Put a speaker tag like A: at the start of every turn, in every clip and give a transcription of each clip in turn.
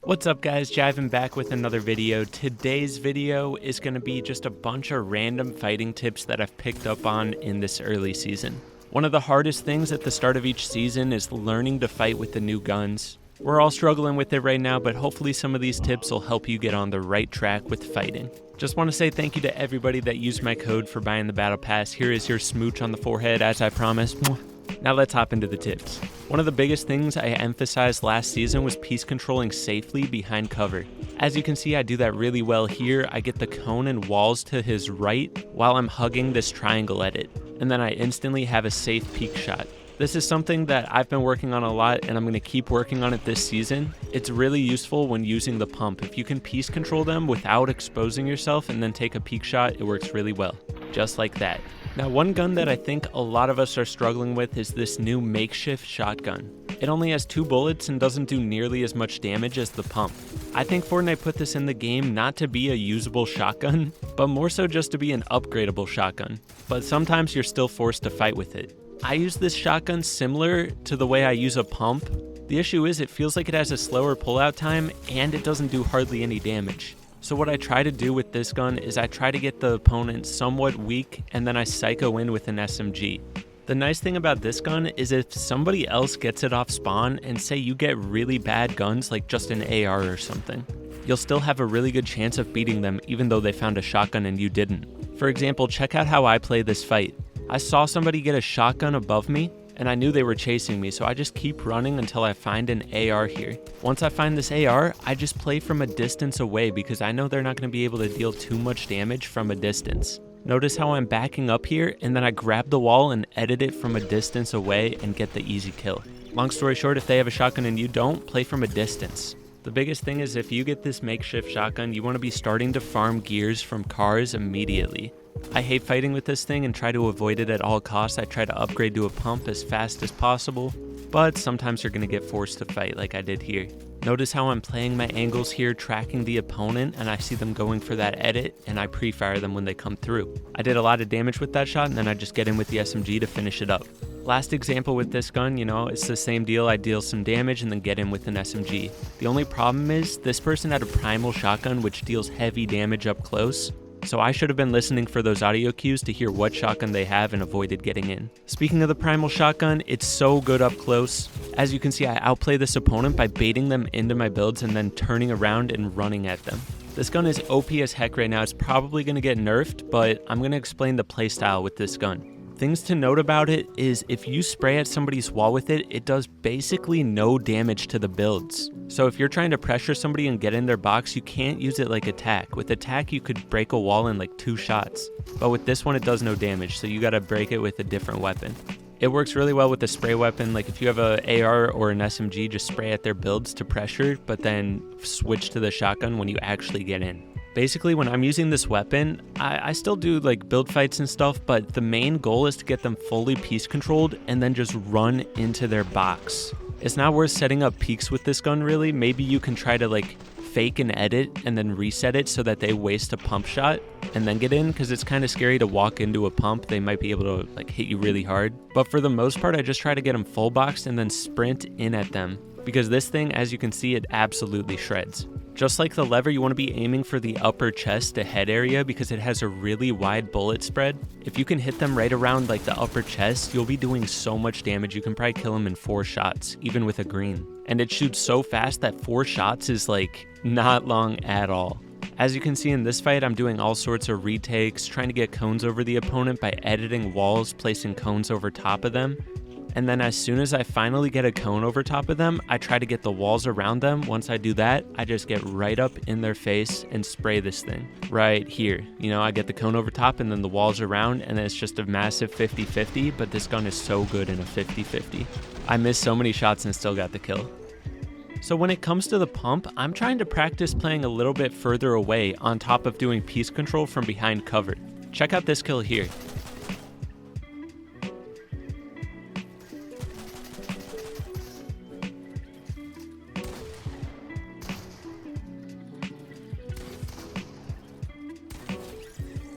A: What's up guys, Jiving back with another video. Today's video is going to be just a bunch of random fighting tips that I've picked up on in this early season. One of the hardest things at the start of each season is learning to fight with the new guns. We're all struggling with it right now, but hopefully some of these tips will help you get on the right track with fighting. Just want to say thank you to everybody that used my code for buying the battle pass. Here is your smooch on the forehead as I promised. Now let's hop into the tips. One of the biggest things I emphasized last season was piece controlling safely behind cover. As you can see, I do that really well here. I get the cone and walls to his right while I'm hugging this triangle edit, and then I instantly have a safe peek shot. This is something that I've been working on a lot, and I'm going to keep working on it this season. It's really useful when using the pump. If you can piece control them without exposing yourself and then take a peek shot, it works really well. Just like that. Now, one gun that I think a lot of us are struggling with is this new makeshift shotgun. It only has 2 bullets and doesn't do nearly as much damage as the pump. I think Fortnite put this in the game not to be a usable shotgun, but more so just to be an upgradable shotgun. But sometimes you're still forced to fight with it. I use this shotgun similar to the way I use a pump. The issue is it feels like it has a slower pullout time and it doesn't do hardly any damage. So what I try to do with this gun is I try to get the opponent somewhat weak and then I psycho in with an SMG. The nice thing about this gun is if somebody else gets it off spawn and say you get really bad guns like just an AR or something, you'll still have a really good chance of beating them even though they found a shotgun and you didn't. For example, check out how I play this fight. I saw somebody get a shotgun above me and I knew they were chasing me, so I just keep running until I find an AR here. Once I find this AR, I just play from a distance away because I know they're not going to be able to deal too much damage from a distance. Notice how I'm backing up here and then I grab the wall and edit it from a distance away and get the easy kill. Long story short, if they have a shotgun and you don't, play from a distance. The biggest thing is if you get this makeshift shotgun, you want to be starting to farm gears from cars immediately. I hate fighting with this thing and try to avoid it at all costs. I try to upgrade to a pump as fast as possible, but sometimes you're going to get forced to fight like I did here. Notice how I'm playing my angles here, tracking the opponent, and I see them going for that edit, and I pre-fire them when they come through. I did a lot of damage with that shot, and then I just get in with the SMG to finish it up. Last example with this gun, it's the same deal. I deal some damage and then get in with an SMG. The only problem is this person had a primal shotgun which deals heavy damage up close. So I should have been listening for those audio cues to hear what shotgun they have and avoided getting in. Speaking of the primal shotgun, it's so good up close. As you can see, I outplay this opponent by baiting them into my builds and then turning around and running at them. This gun is OP as heck right now. It's probably going to get nerfed, but I'm going to explain the playstyle with this gun. Things to note about it is if you spray at somebody's wall with it, it does basically no damage to the builds. So if you're trying to pressure somebody and get in their box, you can't use it like attack. With attack, you could break a wall in like 2 shots. But with this one, it does no damage, so you gotta break it with a different weapon. It works really well with the spray weapon. Like if you have a AR or an SMG, just spray at their builds to pressure, but then switch to the shotgun when you actually get in. Basically, when I'm using this weapon, I still do like build fights and stuff, but the main goal is to get them fully piece controlled and then just run into their box. It's not worth setting up peaks with this gun really. Maybe you can try to like fake an edit and then reset it so that they waste a pump shot and then get in, because it's kind of scary to walk into a pump. They might be able to like hit you really hard. But for the most part, I just try to get them full boxed and then sprint in at them, because this thing, as you can see, it absolutely shreds. Just like the lever, you want to be aiming for the upper chest to head area because it has a really wide bullet spread. If you can hit them right around like the upper chest, you'll be doing so much damage. You can probably kill them in 4 shots, even with a green. And it shoots so fast that 4 shots is like not long at all. As you can see in this fight, I'm doing all sorts of retakes, trying to get cones over the opponent by editing walls, placing cones over top of them. And then as soon as I finally get a cone over top of them, I try to get the walls around them. Once I do that, I just get right up in their face and spray this thing right here. I get the cone over top and then the walls around, and then it's just a massive 50-50, but this gun is so good in a 50-50. I missed so many shots and still got the kill. So when it comes to the pump, I'm trying to practice playing a little bit further away on top of doing piece control from behind cover. Check out this kill here.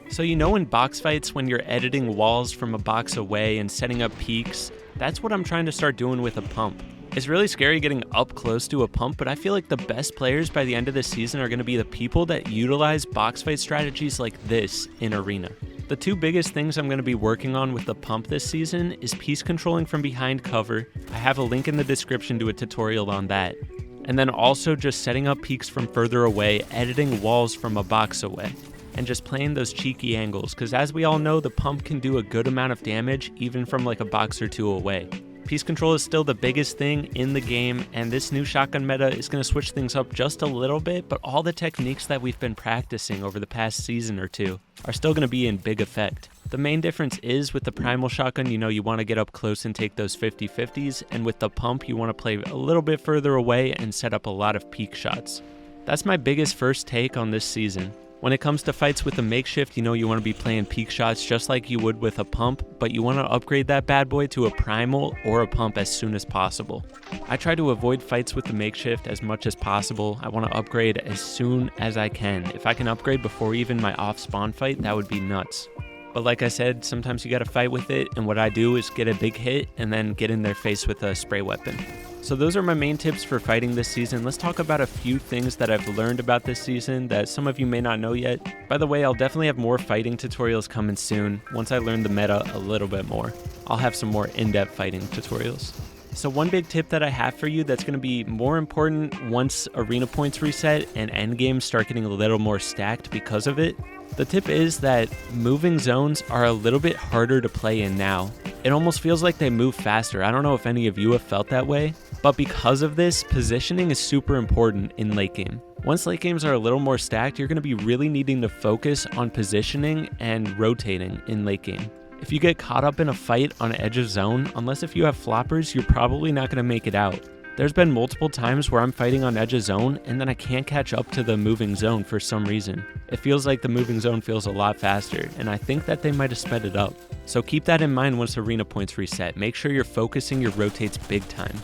A: So in box fights, when you're editing walls from a box away and setting up peaks, that's what I'm trying to start doing with a pump. It's really scary getting up close to a pump, but I feel like the best players by the end of this season are going to be the people that utilize box fight strategies like this in Arena. The two biggest things I'm going to be working on with the pump this season is piece controlling from behind cover. I have a link in the description to a tutorial on that. And then also just setting up peaks from further away, editing walls from a box away, and just playing those cheeky angles, because as we all know, the pump can do a good amount of damage even from like a box or two away. Piece control is still the biggest thing in the game, and this new shotgun meta is going to switch things up just a little bit, but all the techniques that we've been practicing over the past season or two are still going to be in big effect. The main difference is with the primal shotgun, you want to get up close and take those 50-50s, and with the pump, you want to play a little bit further away and set up a lot of peak shots. That's my biggest first take on this season. When it comes to fights with a makeshift, you want to be playing peak shots just like you would with a pump, but you want to upgrade that bad boy to a primal or a pump as soon as possible. I try to avoid fights with the makeshift as much as possible. I want to upgrade as soon as I can. If I can upgrade before even my off-spawn fight, that would be nuts. But like I said, sometimes you gotta fight with it, and what I do is get a big hit and then get in their face with a spray weapon. So those are my main tips for fighting this season. Let's talk about a few things that I've learned about this season that some of you may not know yet. By the way, I'll definitely have more fighting tutorials coming soon once I learn the meta a little bit more. I'll have some more in-depth fighting tutorials. So one big tip that I have for you that's going to be more important once arena points reset and endgames start getting a little more stacked because of it. The tip is that moving zones are a little bit harder to play in now. It almost feels like they move faster. I don't know if any of you have felt that way, but because of this, positioning is super important in late game. Once late games are a little more stacked, you're going to be really needing to focus on positioning and rotating in late game. If you get caught up in a fight on edge of zone, unless if you have floppers, you're probably not going to make it out. There's been multiple times where I'm fighting on edge of zone and then I can't catch up to the moving zone for some reason. It feels like the moving zone feels a lot faster, and I think that they might have sped it up. So keep that in mind once arena points reset. Make sure you're focusing your rotates big time.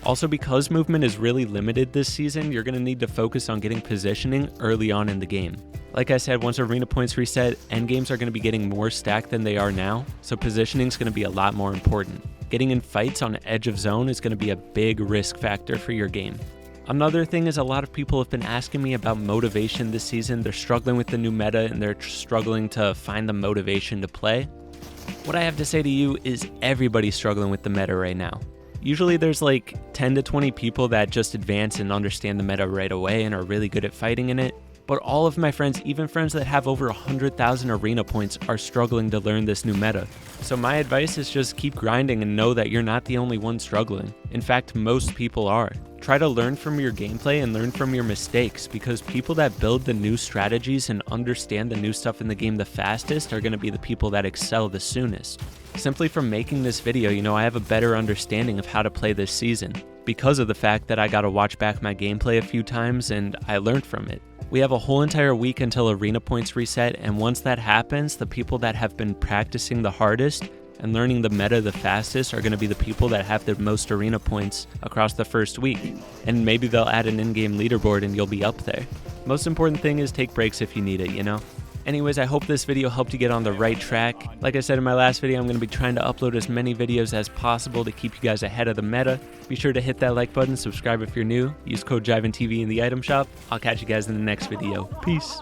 A: Also, because movement is really limited this season, you're going to need to focus on getting positioning early on in the game. Like I said, once arena points reset, endgames are going to be getting more stacked than they are now, so positioning is going to be a lot more important. Getting in fights on edge of zone is going to be a big risk factor for your game. Another thing is a lot of people have been asking me about motivation this season. They're struggling with the new meta and they're struggling to find the motivation to play. What I have to say to you is everybody's struggling with the meta right now. Usually there's like 10 to 20 people that just advance and understand the meta right away and are really good at fighting in it. But all of my friends, even friends that have over 100,000 arena points, are struggling to learn this new meta. So my advice is just keep grinding and know that you're not the only one struggling. In fact, most people are. Try to learn from your gameplay and learn from your mistakes, because people that build the new strategies and understand the new stuff in the game the fastest are going to be the people that excel the soonest. Simply from making this video, I have a better understanding of how to play this season, because of the fact that I got to watch back my gameplay a few times and I learned from it. We have a whole entire week until arena points reset, and once that happens, the people that have been practicing the hardest and learning the meta the fastest are going to be the people that have the most arena points across the first week. And maybe they'll add an in-game leaderboard and you'll be up there. Most important thing is take breaks if you need it, Anyways, I hope this video helped you get on the right track. Like I said in my last video, I'm going to be trying to upload as many videos as possible to keep you guys ahead of the meta. Be sure to hit that like button, subscribe if you're new, use code JIVENTV in the item shop. I'll catch you guys in the next video. Peace.